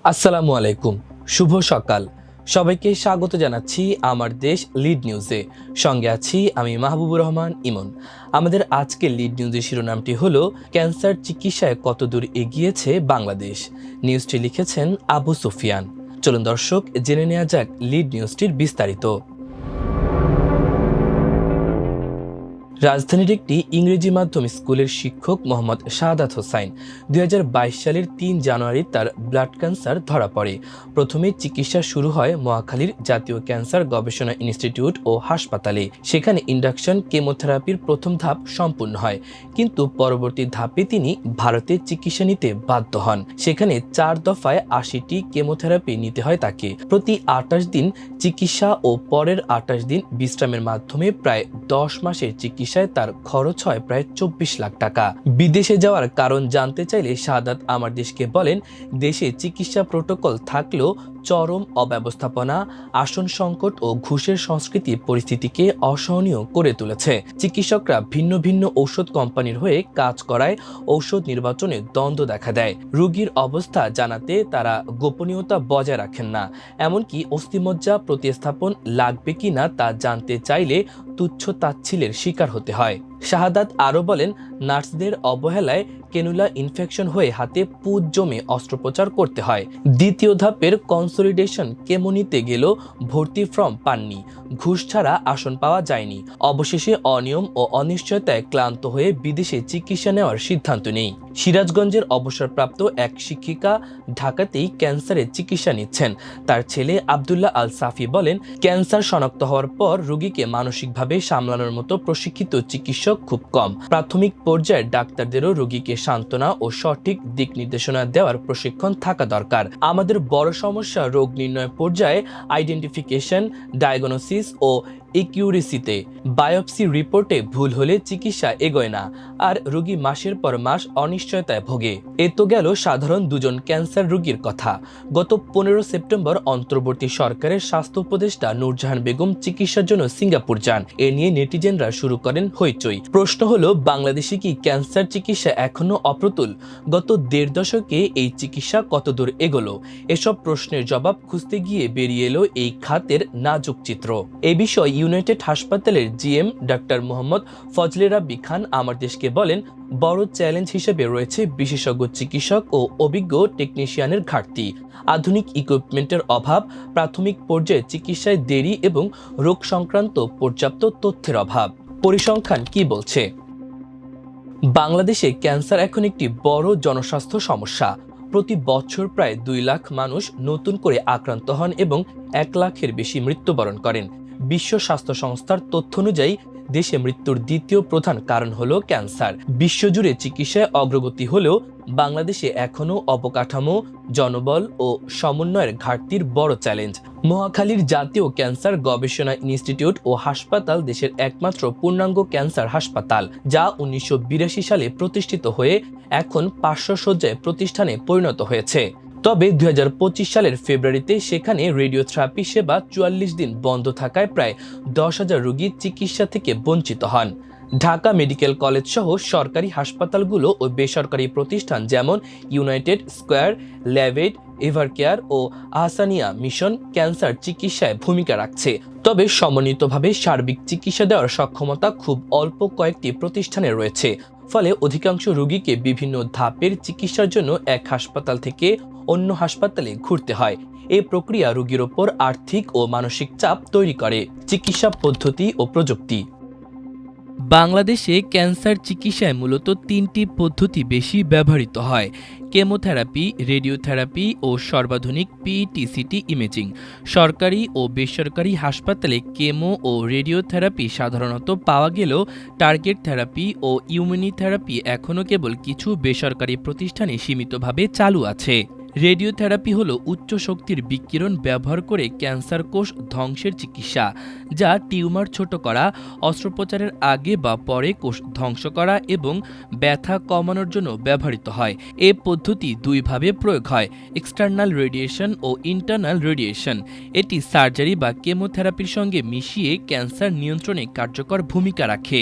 আসসালামু আলাইকুম, শুভ সকাল। সবাইকে স্বাগত জানাচ্ছি আমার দেশ লিড নিউজে। সঙ্গে আছি আমি মাহবুবুর রহমান ইমন। আমাদের আজকের লিড নিউজের শিরোনামটি হলো ক্যান্সার চিকিৎসায় কতদূর এগিয়েছে বাংলাদেশ। নিউজটি লিখেছেন আবু সুফিয়ান। চলুন দর্শক, জেনে নেওয়া যাক লিড নিউজটির বিস্তারিত। রাজধানীর একটি ইংরেজি মাধ্যম স্কুলের শিক্ষক মোহাম্মদ শাহাদাত হোসাইন ২০২২ সালের ৩ জানুয়ারি তার ব্লাড ক্যান্সার ধরা পড়ে। প্রথমে চিকিৎসা শুরু হয় মহাখালীর জাতীয় ক্যান্সার গবেষণা ইনস্টিটিউট ও হাসপাতালে। সেখানে ইন্ডাকশন কেমোথেরাপির প্রথম ধাপ সম্পূর্ণ হয়, কিন্তু পরবর্তী ধাপে তিনি ভারতে চিকিৎসা নিতে বাধ্য হন। সেখানে ৪ দফায় ৮০টি কেমোথেরাপি নিতে হয় তাকে। প্রতি ২৮ দিন চিকিৎসা ও পরের ২৮ দিন বিশ্রামের মাধ্যমে প্রায় ১০ মাসের চিকিৎসায় তার খরচ হয় প্রায় ২৪ লাখ টাকা। বিদেশে যাওয়ার কারণ জানতে চাইলে শাহাদাত আমার দেশকে বলেন, দেশে চিকিৎসা প্রোটোকল থাকলেও চরম অব্যবস্থাপনা, আসন সংকট ও ঘুষের সংস্কৃতি পরিস্থিতিকে অসহনীয় করে তুলেছে। চিকিৎসকরা ভিন্ন ভিন্ন ঔষধ কোম্পানির হয়ে কাজ করায় ঔষধ নির্বাচনে দ্বন্দ্ব দেখা দেয়। রোগীর অবস্থা জানাতে তারা গোপনীয়তা বজায় রাখেন না। এমনকি অস্থিমজ্জা প্রতিস্থাপন লাগবে কিনা তা জানতে চাইলে তুচ্ছ তাচ্ছিল্যের শিকার হতে হয়। শাহাদাত আরও বলেন, নার্সদের অবহেলায় ক্যানুলা ইনফেকশন হয়ে হাতে পুঁজ জমে অস্ত্রোপচার করতে হয়। দ্বিতীয় ধাপের কনসলিডেশন কেমো নিতে গেলেও ভর্তি ফর্ম পাননি, ঘুষ ছাড়া আসন পাওয়া যায়নি। অবশেষে অনিয়ম ও অনিশ্চয়তায় ক্লান্ত হয়ে বিদেশে চিকিৎসা নেওয়ার সিদ্ধান্ত নেই। সিরাজগঞ্জের অবসরপ্রাপ্ত এক শিক্ষিকা ঢাকাতেই ক্যান্সারের চিকিৎসা নিচ্ছেন। তার ছেলে আব্দুল্লাহ আল সাফি বলেন, ক্যান্সার শনাক্ত হওয়ার পর রোগীকে মানসিকভাবে সামলানোর মতো প্রশিক্ষিত চিকিৎসক খুব কম। প্রাথমিক পর্যায়ে ডাক্তারদেরও রোগীকে সান্ত্বনা ও সঠিক দিক নির্দেশনা দেওয়ার প্রশিক্ষণ থাকা দরকার। আমাদের বড় সমস্যা রোগ নির্ণয় পর্যায়ে আইডেন্টিফিকেশন, ডায়াগনোসিস ও একিউরেসিতে। বায়োপসি রিপোর্টে ভুল হলে চিকিৎসা এগোয় না, আর রোগী মাসের পর মাস অনিশ্চয়তায় ভোগে। এ তো গেল সাধারণ দুজন ক্যান্সার রোগীর কথা। গত ১৫ সেপ্টেম্বর অন্তর্বর্তী সরকারের স্বাস্থ্য উপদেষ্টা নূরজাহান বেগম চিকিৎসার জন্য সিঙ্গাপুর যান। এ নিয়ে নেটিজেনরা শুরু করেন হইচই। প্রশ্ন হলো, বাংলাদেশে কি ক্যান্সার চিকিৎসা এখনো অপ্রতুল? গত ১.৫ দশকে এই চিকিৎসা কতদূর এগোলো? এসব প্রশ্নের জবাব খুঁজতে গিয়ে বেরিয়ে এলো এই খাতের নাজুক চিত্র। এ বিষয়ে ইউনাইটেড হাসপাতালের জিএম ডাক্তার মোহাম্মদ ফজলে রাব্বি খান আমার দেশকে বলেন, বড় চ্যালেঞ্জ হিসেবে রয়েছে বিশেষজ্ঞ চিকিৎসক ও অভিজ্ঞ টেকনিশিয়ানের ঘাটতি, আধুনিক ইকুইপমেন্টের অভাব, প্রাথমিক পর্যায়ে চিকিৎসায় দেরি এবং রোগ সংক্রান্ত পর্যাপ্ত তথ্যের অভাব। পরিসংখ্যান কি বলছে? বাংলাদেশে ক্যান্সার এখন একটি বড় জনস্বাস্থ্য সমস্যা। প্রতি বছর প্রায় ২ লাখ মানুষ নতুন করে আক্রান্ত হন এবং ১ লাখের বেশি মৃত্যুবরণ করেন। বিশ্ব স্বাস্থ্য সংস্থার তথ্য অনুযায়ী দেশে মৃত্যুর দ্বিতীয় প্রধান কারণ হলো ক্যান্সার। বিশ্বজুড়ে চিকিৎসায় অগ্রগতি হলেও বাংলাদেশে এখনও অবকাঠামো, জনবল ও সমন্বয়ের ঘাটতির বড় চ্যালেঞ্জ। মহাখালীর জাতীয় ক্যান্সার গবেষণা ইনস্টিটিউট ও হাসপাতাল দেশের একমাত্র পূর্ণাঙ্গ ক্যান্সার হাসপাতাল, যা ১৯৮২ সালে প্রতিষ্ঠিত হয়ে এখন ৫০০ শয্যায় প্রতিষ্ঠানে পরিণত হয়েছে। তবে ২০২৫ সালের ফেব্রুয়ারিতে সেখানে রেডিওথেরাপি সেবা ৪৪ দিন বন্ধ থাকায় প্রায় ১০,০০০ রোগী চিকিৎসা থেকে বঞ্চিত হন। ঢাকা মেডিকেল কলেজ সহ সরকারি হাসপাতালগুলো ও বেসরকারি প্রতিষ্ঠান যেমন ইউনাইটেড স্কয়ার, ল্যাভেড, এভারকেয়ার ও আহসানিয়া মিশন ক্যান্সার চিকিৎসায় ভূমিকা রাখছে। তবে সমন্বিতভাবে সার্বিক চিকিৎসা দেওয়ার সক্ষমতা খুব অল্প কয়েকটি প্রতিষ্ঠানে রয়েছে। ফলে অধিকাংশ রোগীকে বিভিন্ন ধাপের চিকিৎসার জন্য এক হাসপাতাল থেকে অন্য হাসপাতালে ঘুরতে হয়। এই প্রক্রিয়া রোগীর ওপর আর্থিক ও মানসিক চাপ তৈরি করে। চিকিৎসা পদ্ধতি ও প্রযুক্তি। বাংলাদেশে ক্যান্সার চিকিৎসায় মূলত ৩টি পদ্ধতি বেশি ব্যবহৃত হয়: কেমোথেরাপি, রেডিওথেরাপি ও সর্বাধুনিক পিইটি-সিটি ইমেজিং। সরকারি ও বেসরকারি হাসপাতালে কেমো ও রেডিওথেরাপি সাধারণত পাওয়া গেলেও টার্গেট থেরাপি ও ইমিউনোথেরাপি এখনও কেবল কিছু বেসরকারি প্রতিষ্ঠানে সীমিতভাবে চালু আছে। রেডিওথেরাপি হলো উচ্চ শক্তির বিকিরণ ব্যবহার করে ক্যান্সার কোষ ধ্বংসের চিকিৎসা, যা টিউমার ছোট করা, অস্ত্রোপচারের আগে বা পরে কোষ ধ্বংস করা এবং ব্যথা কমানোর জন্য ব্যবহৃত হয়। এ পদ্ধতি দুইভাবে প্রয়োগ হয়: এক্সটার্নাল রেডিয়েশন ও ইন্টারনাল রেডিয়েশন। এটি সার্জারি বা কেমোথেরাপির সঙ্গে মিশিয়ে ক্যান্সার নিয়ন্ত্রণে কার্যকর ভূমিকা রাখে।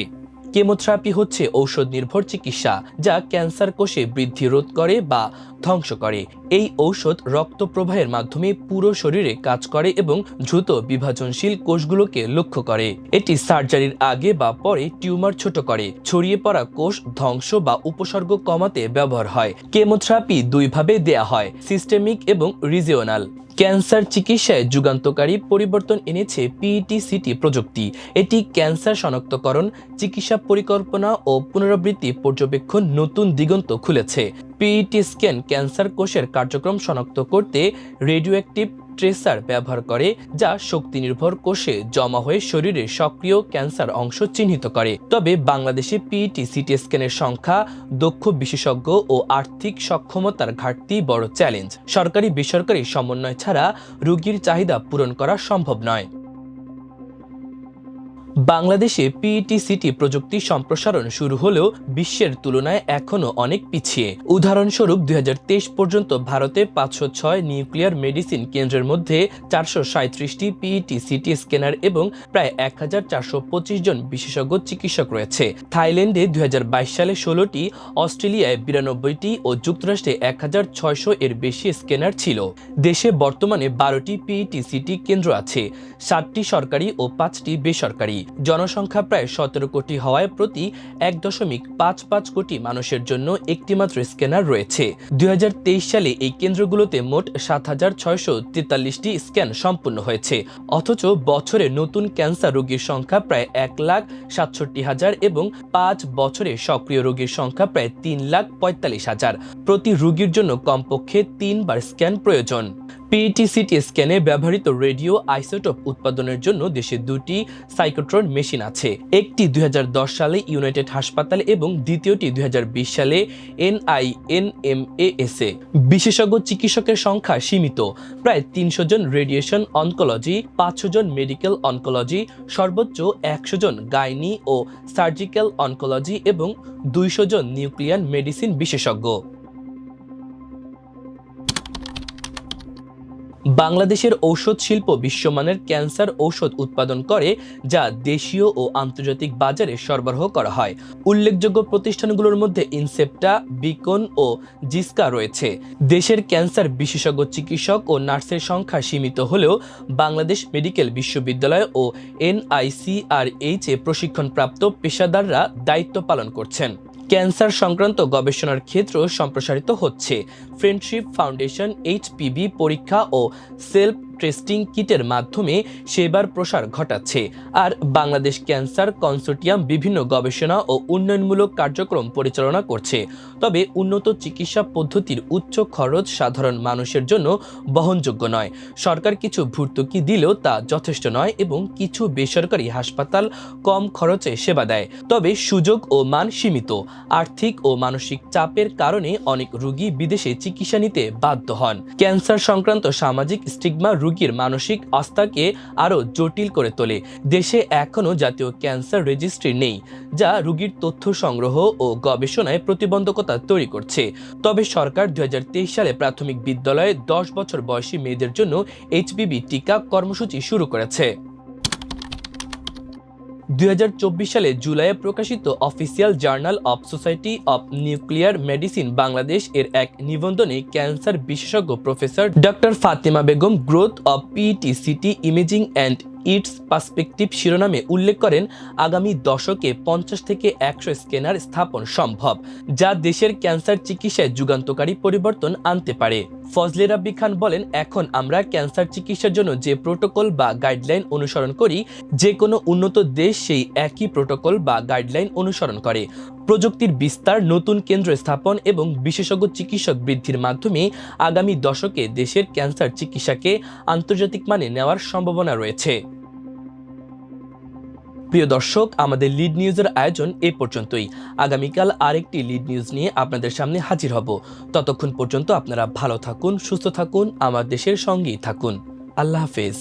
কেমোথেরাপি হচ্ছে ঔষধ নির্ভর চিকিৎসা যা ক্যান্সার কোষে বৃদ্ধি রোধ করে বা ধ্বংস করে। এই ঔষধ রক্ত প্রবাহের মাধ্যমে পুরো শরীরে কাজ করে এবং দ্রুত বিভাজনশীল কোষগুলোকে লক্ষ্য করে। এটি সার্জারির আগে বা পরে টিউমার ছোট করে, ছড়িয়ে পড়া কোষ ধ্বংস বা উপসর্গ কমাতে ব্যবহার হয়। কেমোথেরাপি দুইভাবে দেয়া হয়, সিস্টেমিক এবং রিজিওনাল। ক্যান্সার চিকিৎসায় যুগান্তকারী পরিবর্তন এনেছে পিইটি-সিটি প্রযুক্তি। এটি ক্যান্সার শনাক্তকরণ, চিকিৎসা পরিকল্পনা ও পুনরাবৃত্তি পর্যবেক্ষণ নতুন দিগন্ত খুলেছে। পিইটি স্ক্যান ক্যান্সার কোষের কার্যক্রম শনাক্ত করতে রেডিওঅ্যাক্টিভ ট্রেসার ব্যবহার করে, যা শক্তি নির্ভর কোষে জমা হয়ে শরীরের সক্রিয় ক্যান্সার অংশ চিহ্নিত করে। তবে বাংলাদেশে পিইটি-সিটি স্ক্যানের সংখ্যা, দক্ষ বিশেষজ্ঞ ও আর্থিক সক্ষমতার ঘাটতি বড় চ্যালেঞ্জ। সরকারি বেসরকারি সমন্বয় ছাড়া রোগীর চাহিদা পূরণ করা সম্ভব নয়। বাংলাদেশে পিইটি-সিটি প্রযুক্তি সম্প্রসারণ শুরু হলেও বিশ্বের তুলনায় এখনও অনেক পিছিয়ে। উদাহরণস্বরূপ 2023 পর্যন্ত ভারতে 506 নিউক্লিয়ার মেডিসিন কেন্দ্রের মধ্যে 437টি পিইটি-সিটি স্ক্যানার এবং প্রায় 1425 জন বিশেষজ্ঞ চিকিৎসক রয়েছে। থাইল্যান্ডে 2022 সালে 16টি, অস্ট্রেলিয়ায় 92টি ও যুক্তরাষ্ট্রে 1600 এর বেশি স্ক্যানার ছিল। দেশে বর্তমানে 12টি পিইটি-সিটি কেন্দ্র আছে, 7টি সরকারি ও 5টি বেসরকারি। জনসংখ্যা প্রায় 17 কোটি হওয়ায় প্রতি 1.55 কোটি মানুষের জন্য একটিমাত্র স্ক্যানার রয়েছে। 2023 সালে এই কেন্দ্রগুলোতে মোট 7643টি স্ক্যান সম্পন্ন হয়েছে। অথচ বছরে নতুন ক্যান্সার রোগীর সংখ্যা প্রায় 1,67,000 এবং 5 বছরে সক্রিয় রোগীর সংখ্যা প্রায় 3,45,000। প্রতি রোগীর জন্য কমপক্ষে 3 বার স্ক্যান প্রয়োজন। পিইটি-সিটি স্ক্যানে ব্যবহৃত রেডিও আইসোটোপ উৎপাদনের জন্য দেশে 2টি সাইক্লোট্রন মেশিন আছে। একটি 2010 সালে ইউনাইটেড হাসপাতাল এবং দ্বিতীয়টি 2020 সালে NINMAS এ। বিশেষজ্ঞ চিকিৎসকের সংখ্যা সীমিত, প্রায় 300 জন রেডিয়েশন অনকোলজি, 500 জন মেডিকেল অনকোলজি, সর্বোচ্চ 100 জন গাইনি ও সার্জিক্যাল অনকোলজি এবং 200 জন নিউক্লিয়ার মেডিসিন বিশেষজ্ঞ। বাংলাদেশের ঔষধ শিল্প বিশ্বমানের ক্যান্সার ঔষধ উৎপাদন করে, যা দেশীয় ও আন্তর্জাতিক বাজারে সরবরাহ করা হয়। উল্লেখযোগ্য প্রতিষ্ঠানগুলোর মধ্যে ইনসেপ্টা, বিকন ও জিসকা রয়েছে। দেশের ক্যান্সার বিশেষজ্ঞ চিকিৎসক ও নার্সের সংখ্যা সীমিত হলেও বাংলাদেশ মেডিকেল বিশ্ববিদ্যালয় ও NICRH এ প্রশিক্ষণপ্রাপ্ত পেশাদাররা দায়িত্ব পালন করছেন। ক্যান্সার সংক্রান্ত গবেষণার ক্ষেত্র সম্প্রসারিত হচ্ছে। ফ্রেন্ডশিপ ফাউন্ডেশন HPV পরীক্ষা ও সেলফ টেস্টিং কিটের মাধ্যমে সেবার প্রসার ঘটাচ্ছে। আর বাংলাদেশ ক্যান্সার কনসোর্টিয়াম বিভিন্ন গবেষণা ও উন্নয়নমূলক কার্যক্রম পরিচালনা করছে। তবে উন্নত চিকিৎসা পদ্ধতির উচ্চ খরচ সাধারণ মানুষের জন্য বহনযোগ্য নয়। সরকার কিছু ভর্তুকি দিলেও তা যথেষ্ট নয় এবং কিছু বেসরকারি হাসপাতাল কম খরচে সেবা দেয়। তবে সুযোগ ও মান সীমিত। আর্থিক ও মানসিক চাপের কারণে অনেক রোগী বিদেশে চিকিৎসা নিতে বাধ্য হন। ক্যান্সার সংক্রান্ত সামাজিক স্টিগমা রোগীর মানসিক আস্থাকে আরও জটিল করে তোলে। দেশে এখনও জাতীয় ক্যান্সার রেজিস্ট্রি নেই, যা রোগীর তথ্য সংগ্রহ ও গবেষণায় প্রতিবন্ধকতা তৈরি করছে। তবে সরকার 2023 সালে প্রাথমিক বিদ্যালয়ে 10 বছর বয়সী মেয়েদের জন্য HPV টিকা কর্মসূচি শুরু করেছে। 2024 সালে জুলাইয়ে প্রকাশিত official journal of society of nuclear medicine Bangladesh এর এক নিবন্ধনে ক্যান্সার বিশেষজ্ঞ professor doctor Fatema Begum growth of PET-city imaging and it's perspective শিরোনামে উল্লেখ করেন, আগামী দশকে 50 থেকে 100 স্ক্যানার স্থাপন সম্ভব, যা দেশের ক্যান্সার চিকিৎসায় যুগান্তকারী পরিবর্তন আনতে পারে। ফজলে রাব্বি খান বলেন, এখন আমরা ক্যান্সার চিকিৎসার জন্য যে প্রোটোকল বা গাইডলাইন অনুসরণ করি, যে কোনো উন্নত দেশ সেই একই প্রোটোকল বা গাইডলাইন অনুসরণ করে। প্রযুক্তির বিস্তার, নতুন কেন্দ্র স্থাপন এবং বিশেষজ্ঞ চিকিৎসক বৃদ্ধির মাধ্যমে আগামী দশকে দেশের ক্যান্সার চিকিৎসাকে আন্তর্জাতিক মানে নেওয়ার সম্ভাবনা রয়েছে। প্রিয় দর্শক, আমাদের লিড নিউজের আয়োজন এ পর্যন্তই। আগামীকাল আরেকটি লিড নিউজ নিয়ে আপনাদের সামনে হাজির হব। ততক্ষণ পর্যন্ত আপনারা ভালো থাকুন, সুস্থ থাকুন, আমার দেশের সঙ্গেই থাকুন। আল্লাহ হাফেজ।